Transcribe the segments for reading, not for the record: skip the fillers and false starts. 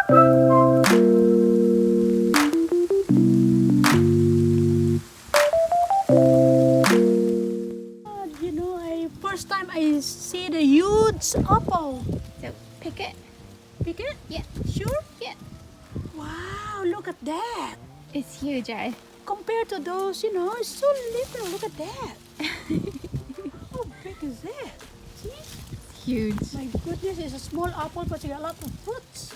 First time I see the huge apple. So pick it. Pick it? Yeah. Sure? Yeah. Wow, look at that. It's huge, eh? Compared to those, it's so little. Look at that. How big is that? See? It's huge. My goodness, it's a small apple, but it got a lot of fruits.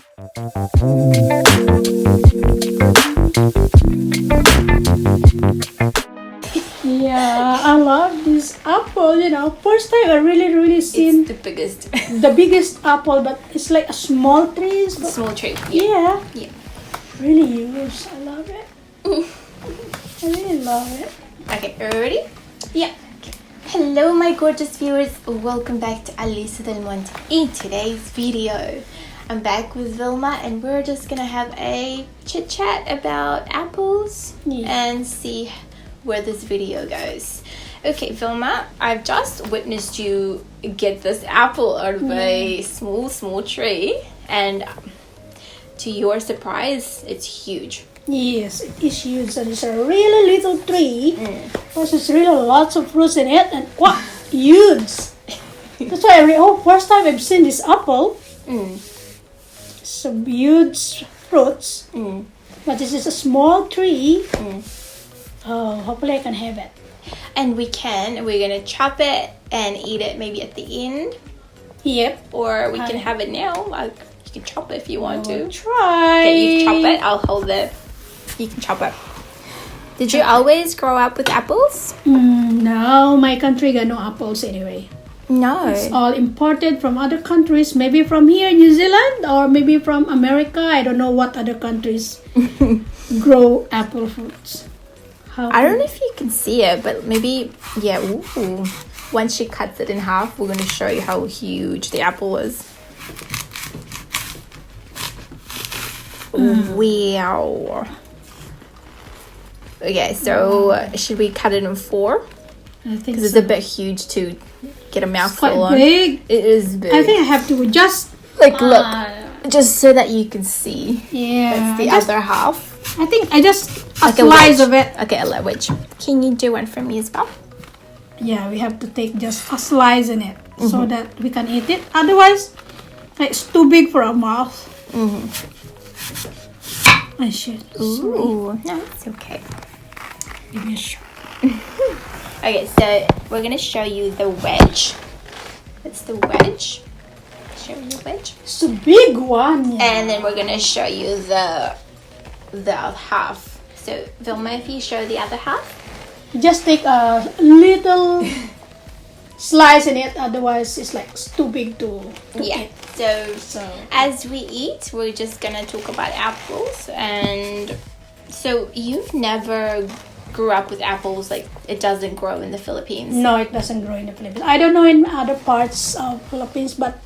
Yeah, I love this apple, First time I really seen It's the biggest. the biggest apple, but it's like a small tree. Small tree. Yeah. Yeah. Really huge. I love it. I really love it. Okay, are you ready? Yeah. Hello, my gorgeous viewers. Welcome back to Alice del Monte. In today's video, I'm back with Vilma, and we're just gonna have a chit chat about apples and see where this video goes. Okay, Vilma, I've just witnessed you get this apple out of a small tree, and to your surprise, it's huge. Yes, it is huge, and it's a really little tree. Plus, it's really lots of fruits in it, and wow, huge. That's why first time I've seen this apple. Some huge fruits, but this is a small tree. Oh, hopefully I can have it. And we're gonna chop it and eat it maybe at the end. Yep. Or we can have it now. You can chop it if you want to. Try. Okay, you chop it. I'll hold it. You can chop it. Did you always grow up with apples? No, my country got no apples anyway. No. It's all imported from other countries. Maybe from here, New Zealand, or maybe from America. I don't know what other countries grow apple fruits. I don't know if you can see it, but maybe, yeah. Ooh. Once she cuts it in half, we're going to show you how huge the apple is. Wow. Okay, so should we cut it in 4? I think because it's a bit huge to get a mouthful quite on. Big. It is big. I think I have to just look, just so that you can see. Yeah. That's the other half. I think I just Like a slice of it. Okay, a wedge. Can you do one for me as well? Yeah, we have to take just a slice in it so that we can eat it. Otherwise, it's too big for our mouth. I should. Ooh, no, it's okay. Give me a shot. Okay, so we're gonna show you the wedge. That's the wedge. Show you the wedge. It's a big one. Yeah. And then we're gonna show you the half. So Vilma, if you show the other half. Just take a little slice in it. Otherwise, it's like too big to eat. So as we eat, we're just gonna talk about apples. And so you've never grew up with apples, like it doesn't grow in the Philippines? No, it doesn't grow in the Philippines. I don't know in other parts of Philippines, but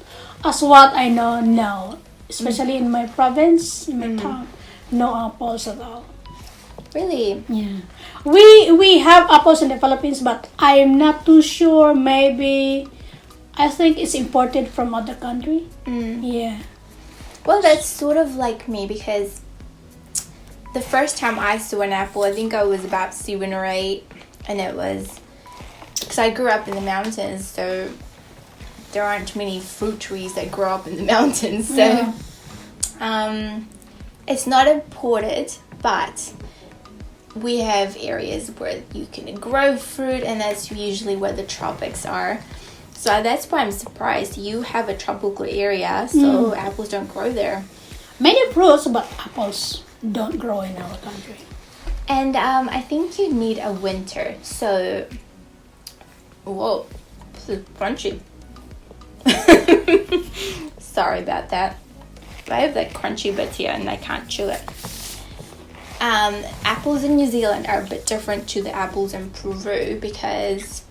as what I know, no. Especially in my province, in my town, no apples at all. Really? Yeah. We have apples in the Philippines, but I'm not too sure. Maybe I think it's imported from other country. Yeah. Well, that's sort of like me, because the first time I saw an apple, I think I was about 7 or 8, and it was because I grew up in the mountains, so there aren't many fruit trees that grow up in the mountains. So it's not imported, but we have areas where you can grow fruit, and that's usually where the tropics are. So that's why I'm surprised. You have a tropical area, so apples don't grow there. Many fruits, but apples don't grow in our country. And I think you need a winter. So, whoa, this is crunchy. Sorry about that. I have that crunchy bit here and I can't chew it. Apples in New Zealand are a bit different to the apples in Peru, because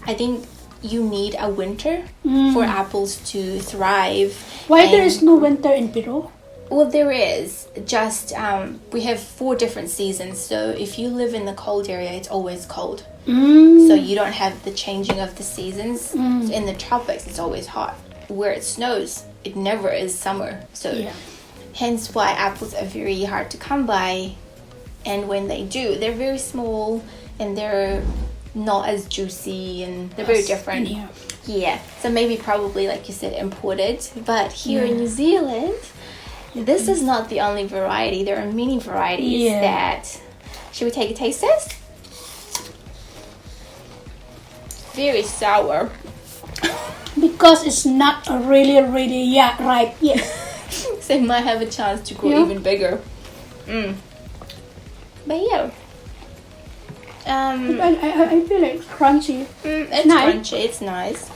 I think you need a winter for apples to thrive. Why there is no winter in Peru? Well, there is. Just we have 4 different seasons. So if you live in the cold area, it's always cold. So you don't have the changing of the seasons. In the tropics, it's always hot. Where it snows, it never is summer. So hence why apples are very hard to come by. And when they do, they're very small and they're not as juicy and they're very different. Yeah. So maybe probably, like you said, imported. But here in New Zealand, this is not the only variety. There are many varieties that... Should we take a taste test? Very sour. Because it's not really ripe yet. So it might have a chance to grow even bigger. But yeah. I feel like it's crunchy. It's nice. Crunchy. It's nice.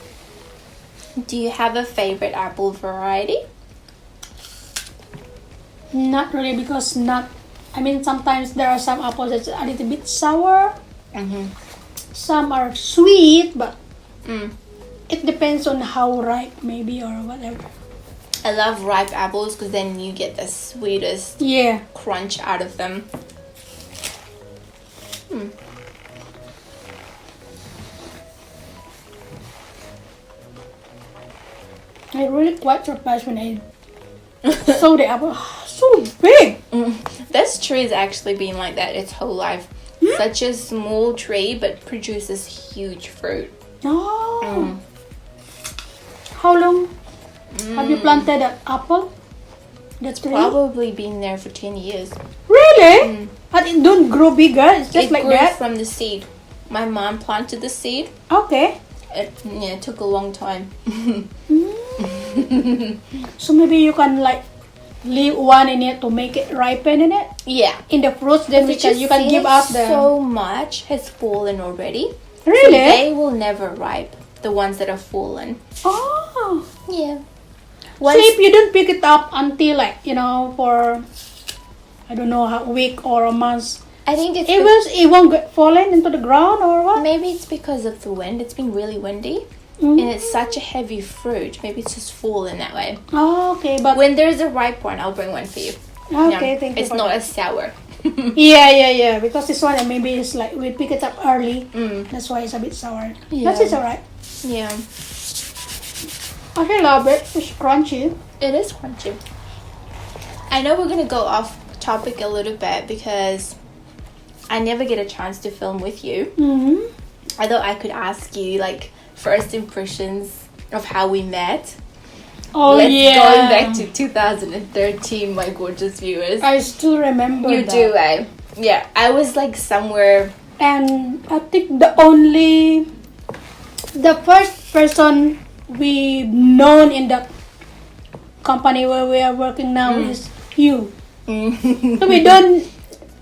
Do you have a favorite apple variety? Not really, because sometimes there are some apples that's a little bit sour. Some are sweet, but it depends on how ripe maybe or whatever. I love ripe apples because then you get the sweetest crunch out of them. I really quite surprised when I saw the apple. So big! This tree has actually been like that its whole life. Such a small tree, but produces huge fruit. Oh. How long have you planted that apple? That's probably been there for 10 years. Really? But it don't grow bigger? It's just like that? It grew from the seed. My mom planted the seed. Okay. It took a long time. So maybe you can leave one in it to make it ripen in it? Yeah. In the fruits, then you can give us the... So much has fallen already. Really? So they will never ripe, the ones that have fallen. Oh. Yeah. So if you don't pick it up until for, I don't know, a week or a month, I think it won't get fallen into the ground or what? Maybe it's because of the wind. It's been really windy. And it's such a heavy fruit. Maybe it's just fallen that way. Oh, okay. But when there's a ripe one, I'll bring one for you. Okay, thank you. It's not as sour. Yeah. Because this one maybe it's we pick it up early. That's why it's a bit sour. Yeah. But it's alright. Yeah. I love it. It's crunchy. It is crunchy. I know we're gonna go off topic a little bit because I never get a chance to film with you. I thought I could ask you first impressions of how we met. Oh, Going back to 2013, my gorgeous viewers. I still remember You do, eh? Yeah, I was somewhere... And I think the first person we known in the company where we are working now is you. So we don't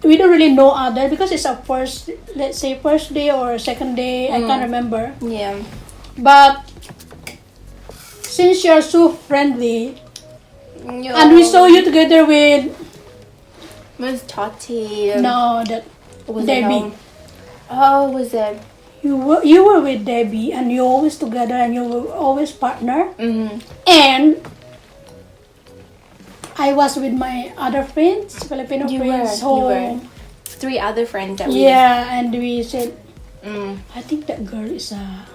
really know other because it's our first day or second day. I can't remember. Yeah. But since you're so friendly, and we saw you together with Tati. No, that was Debbie. Oh, was it? You were with Debbie, and you always together, and you were always partner. And I was with my other friends, Filipino friends. You were. 3 other friends that we... Yeah, and we said, I think that girl is a...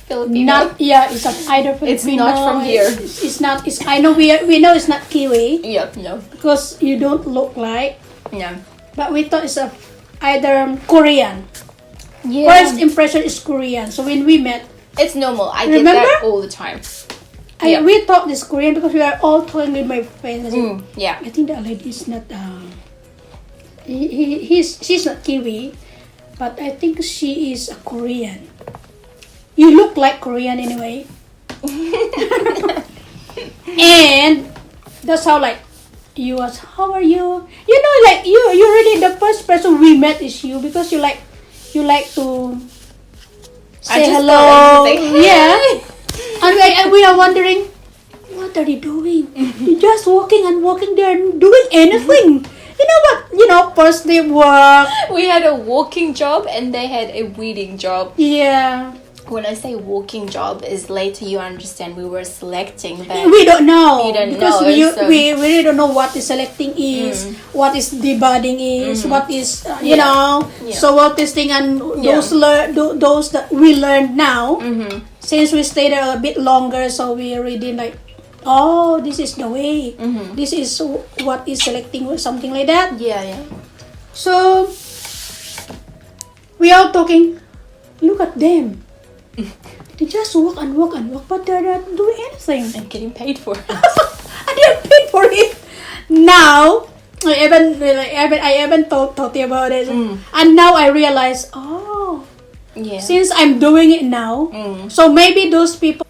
Filipino? It's either Filipino. It's not from here. It's not. I know we know it's not Kiwi. Yep, no. Because you don't look like. Yeah. But we thought it's either Korean. Yeah. First impression is Korean. So when we met, it's normal. I get that all the time. We thought this Korean because we are all talking with my friends. Yeah. I think that lady is not. She's not Kiwi, but I think she is a Korean. You look like Korean anyway. And that's how you was, how are you? You really the first person we met is you because you like to say hello. Yeah. And we are wondering, what are they doing? You're just walking there and doing anything. You know what? First day work. We had a walking job and they had a weeding job. Yeah. When I say walking job is later you understand we were selecting, but we don't know. We don't because know. We really don't know what the selecting is, what is debudding is, what is soil testing and those that we learned now. Since we stayed there a bit longer, so we already oh, this is the way. Mm-hmm. This is what is selecting or something like that. Yeah. So we are talking. Look at them. They just walk, but they're not doing anything. And getting paid for it. And they're paid for it. Now I haven't thought about it, and now I realize, oh, Yeah. since I'm doing it now, so maybe those people.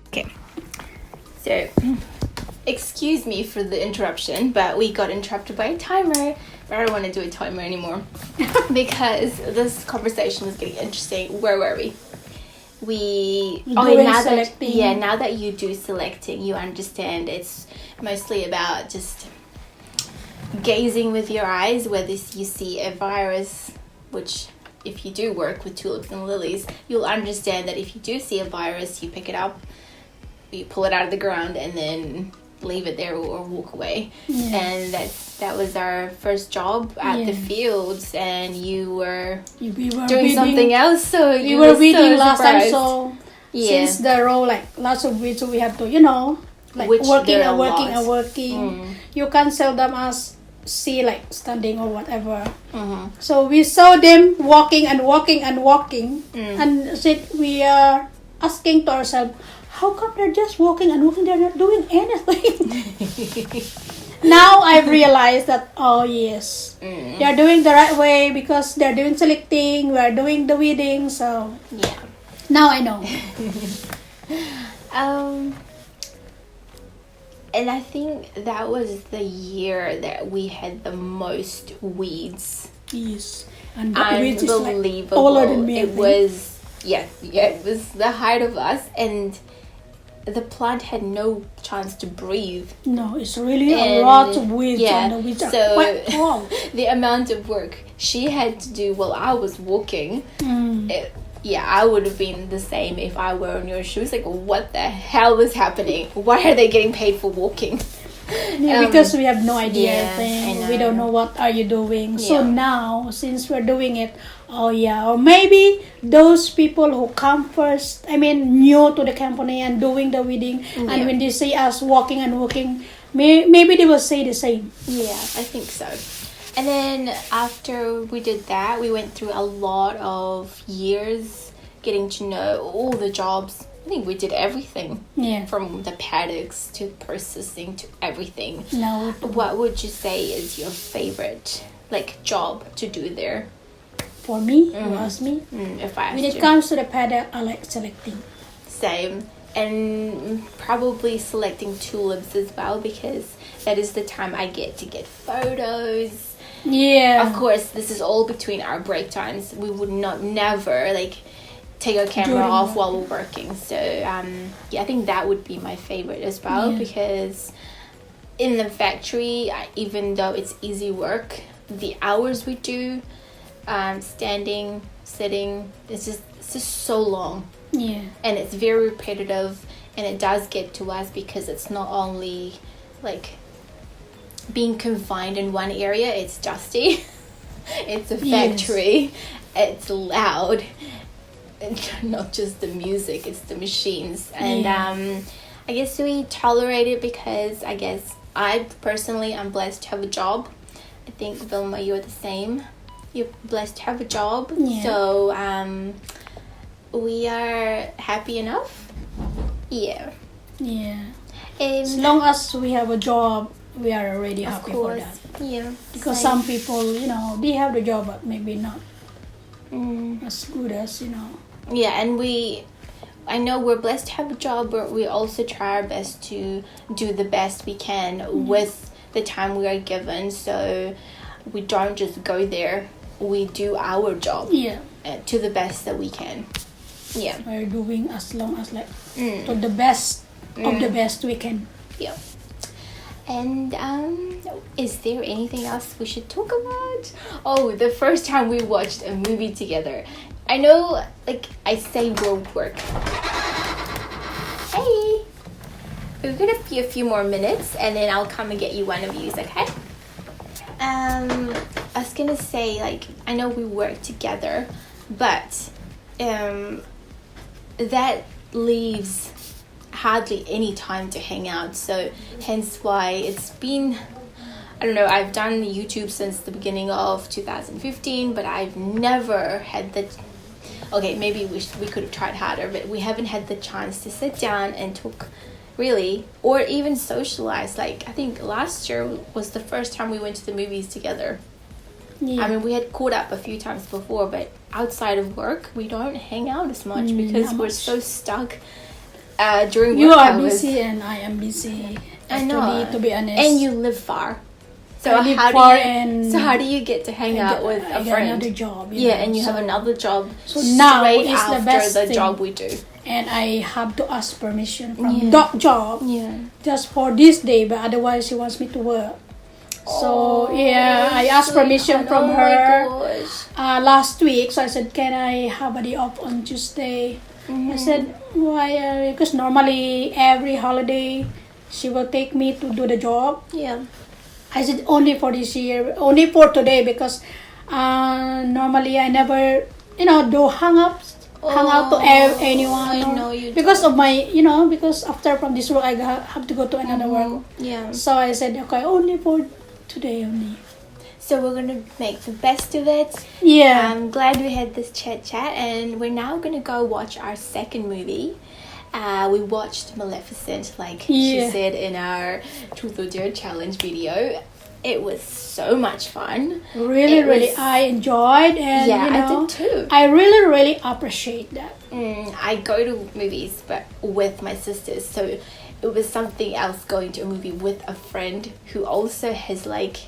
Okay. So, excuse me for the interruption, but we got interrupted by a timer. But I don't want to do a timer anymore because this conversation was getting interesting. Where were we? Now Selecting. now that you do selecting, you understand it's mostly about just gazing with your eyes, whether you see a virus, which if you do work with tulips and lilies, you'll understand that if you do see a virus, you pick it up, you pull it out of the ground, and then leave it there or walk away. Yeah. And that was our first job at the fields, and we were doing something else, so we were weeding last time, surprised. so Yeah. since the row like lots of weeds, so we have to like Which working there are and lots. working. You can't sell them as like standing or whatever. Mm-hmm. So we saw them walking and said we are asking to ourselves, how come they're just walking and walking, they're not doing anything? Now I've realized that, oh yes, they're doing the right way because they're doing selecting, we're doing the weeding, so Yeah. now I know. And I think that was the year that we had the most weeds. Yes. And the weeds is like Unbelievable. taller than me, I It think. was it was the height of us, and the plant had no chance to breathe. No, it's really a And, lot of weeds, yeah, and the weeds are so- quite tall. The amount of work she had to do while I was walking, I would have been the same if I were in your shoes. Like, what the hell is happening? Why are they getting paid for walking? Yeah, because we have no idea. yeah, I think I we know. don't know what are you doing. So Yeah. now, since we're doing it, or maybe those people who come first, new to the company and doing the weeding, and when they see us walking and walking, maybe they will say the same. Yeah, I think so. And then after we did that, we went through a lot of years getting to know all the jobs. I think we did everything. Yeah. From the paddocks to processing to everything. Now, What would you say is your favorite job to do there? for me, you ask me. If I When asked it you. comes to the paddock, I like selecting. Same. And probably selecting tulips as well, because that is the time I get to get photos. Yeah. Of course, this is all between our break times. We would never take our camera During off work. while we're working. So I think that would be my favorite as well, Yeah. because in the factory, even though it's easy work, the hours we do, standing, sitting, it's just so long. Yeah. And it's very repetitive, and it does get to us because it's not only being confined in one area. It's dusty. It's a factory. It's loud. And not just the music, it's the machines. And I guess we tolerate it because I guess I personally am blessed to have a job. I think Vilma, you're the same. You're blessed to have a job. Yeah. So we are happy enough. Yeah. Yeah. As And long as we have a job, we are already of happy for course, that. yeah. Because Same. some people, they have the job, but maybe not Mm. as good as, Yeah, and I know we're blessed to have a job, but we also try our best to do the best we can with the time we are given. So we don't just go there. We do our job Yeah. to the best that we can. Yeah. We're doing as long as to the best of the best we can. Yeah. And is there anything else we should talk about? Oh, the first time we watched a movie together. I know, I say we'll work. Hey! We're gonna be a few more minutes, and then I'll come and get you one of these, okay? I was gonna say, like, I know we work together, but that leaves hardly any time to hang out. So hence why it's been, I don't know, I've done YouTube since the beginning of 2015, but I've never had the, okay, maybe we could have tried harder, but we haven't had the chance to sit down and talk really, or even socialize. Like, I think last year was the first time we went to the movies together. Yeah. I mean, we had caught up a few times before, but outside of work, we don't hang out as much because we're so stuck during work You are hours. busy and I am busy. I know. Actually, to be honest. And you live far. So I live how far do you, and so how do you get to hang out with I a get friend? another job. Yeah, know, and you have so- another job So now straight is the after best the thing. job we do. And I have to ask permission from Yeah. that job Yeah. just for this day, but otherwise she wants me to work. So yeah, I asked permission from her last week. So I said, can I have a day off on Tuesday? I said, why? Because normally every holiday she will take me to do the job. Yeah. I said only for this year, only for today, because normally I never, do hang out to anyone. I know you because of my, because after from this work I have to go to another work. Yeah. So I said, okay, only for today only. So we're gonna make the best of it. Yeah. I'm glad we had this chat, and we're now gonna go watch our second movie. We watched Maleficent, like she said in our Truth or Dare challenge video. It was so much fun. Really, I enjoyed, and I did too. I really appreciate that. I go to movies, but with my sisters, so it was something else going to a movie with a friend who also has like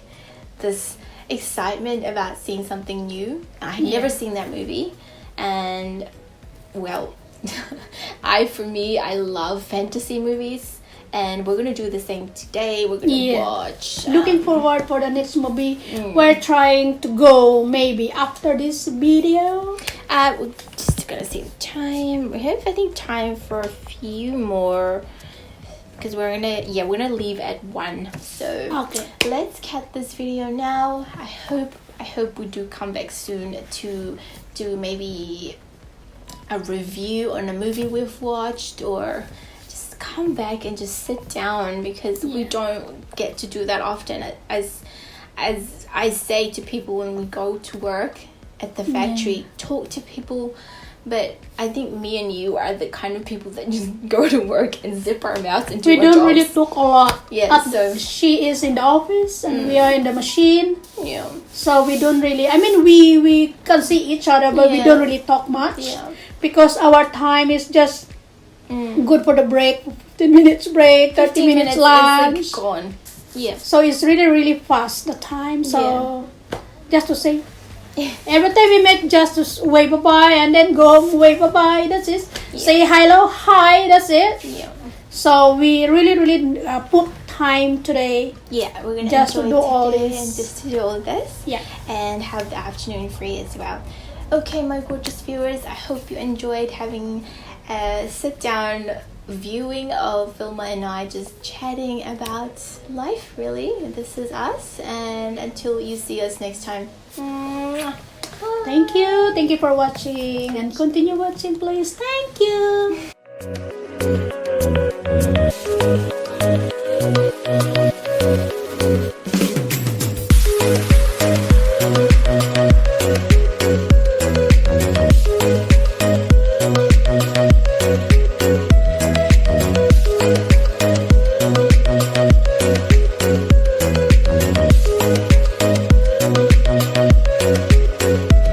this excitement about seeing something new. I had never seen that movie, and well, I love fantasy movies, and we're gonna do the same today. We're gonna watch. Looking forward for the next movie. We're trying to go maybe after this video. We're just gonna see the time. We have, I think, time for a few more. Because we're gonna leave at 1. So Okay. let's cut this video now. I hope we do come back soon to do maybe a review on a movie we've watched, or just come back and just sit down, because we don't get to do that often. As I say to people when we go to work at the factory, talk to people. But I think me and you are the kind of people that just go to work and zip our mouths and do We our don't jobs. really talk a lot. Yeah, so she is in the office and we are in the machine. yeah, So we don't really, I mean, we can see each other, but we don't really talk much. Yeah. Because our time is just good for the break, 15 minutes break, 30 minutes lunch. is like gone. Yeah. So it's really fast, the time. So just to say, every time we meet, just to wave bye-bye and then go home, wave bye-bye, that's it. Say hello, hi, that's it. Yeah. So we really put time today. Yeah, we're gonna Just to enjoy do all today this. and just to do all this. Yeah. And have the afternoon free as well. Okay, my gorgeous viewers, I hope you enjoyed having a sit-down viewing of Vilma and I just chatting about life, really. This is us, and until you see us next time. Thank you for watching, and continue watching, please. Thank you.